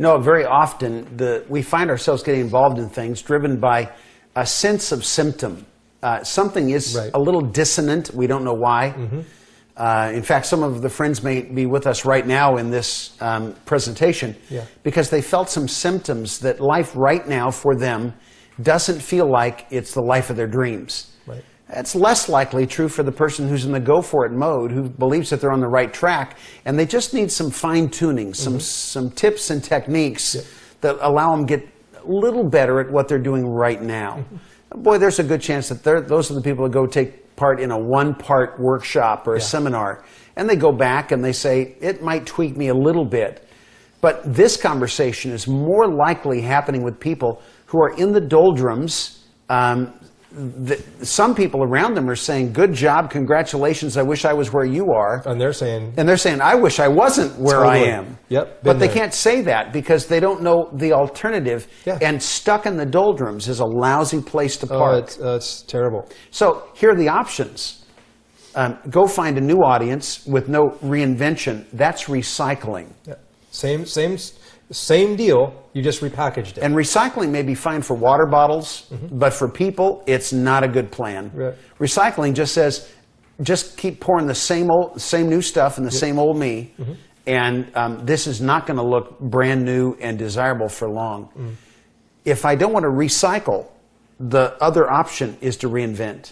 You know, very often we find ourselves getting involved in things driven by a sense of symptom. Something is a little dissonant. We don't know why. In fact, some of the friends may be with us right now in this presentation because they felt some symptoms that life right now for them doesn't feel like it's the life of their dreams. It's less likely true for the person who's in the go-for-it mode, who believes that they're on the right track, and they just need some fine-tuning, some tips and techniques that allow them to get a little better at what they're doing right now. Boy, there's a good chance that those are the people that go take part in a one-part workshop or a seminar, and they go back and they say, it might tweak me a little bit. But this conversation is more likely happening with people who are in the doldrums. Some people around them are saying, good job, congratulations, I wish I was where you are. And they're saying, I wish I wasn't where I am. But they there. can't say that because they don't know the alternative. And stuck in the doldrums is a lousy place to park. It's terrible. So here are the options. Go find a new audience with no reinvention. That's recycling. Same deal, you just repackaged it. And recycling may be fine for water bottles, but for people, it's not a good plan. Recycling just says, just keep pouring the same new stuff and the same old me, and this is not going to look brand new and desirable for long. If I don't want to recycle, the other option is to reinvent.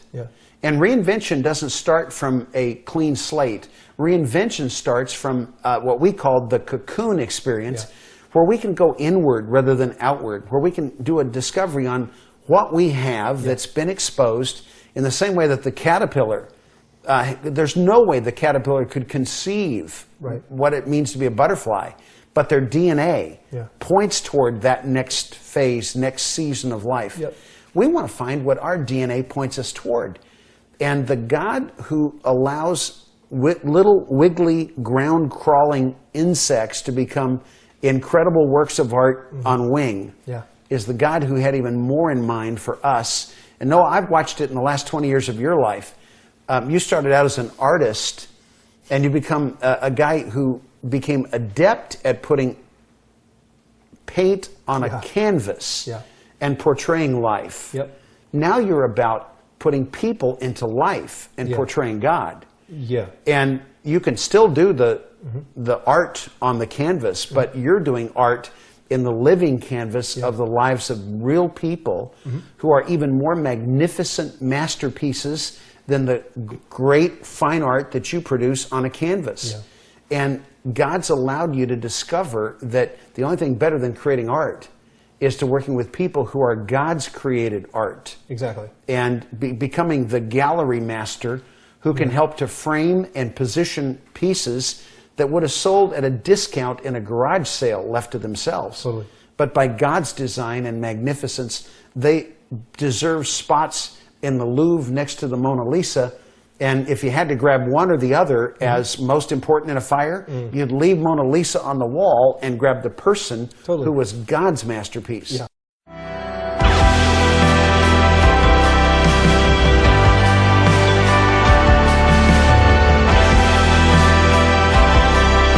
And reinvention doesn't start from a clean slate. Reinvention starts from what we call the cocoon experience, where we can go inward rather than outward, where we can do a discovery on what we have that's been exposed in the same way that the caterpillar, there's no way the caterpillar could conceive what it means to be a butterfly, but their DNA points toward that next phase, next season of life. We want to find what our DNA points us toward. And the God who allows little wiggly, ground-crawling insects to become incredible works of art on wing is the God who had even more in mind for us. And Noah, I've watched it in the last 20 years of your life. You started out as an artist, and you become a guy who became adept at putting paint on a canvas and portraying life. Now you're about putting people into life and portraying God. And you can still do the art on the canvas, but you're doing art in the living canvas of the lives of real people who are even more magnificent masterpieces than the great fine art that you produce on a canvas. And God's allowed you to discover that the only thing better than creating art is to working with people who are God's created art. And becoming the gallery master who can help to frame and position pieces that would have sold at a discount in a garage sale left to themselves. But by God's design and magnificence, they deserve spots in the Louvre next to the Mona Lisa. And if you had to grab one or the other as most important in a fire, you'd leave Mona Lisa on the wall and grab the person who was God's masterpiece.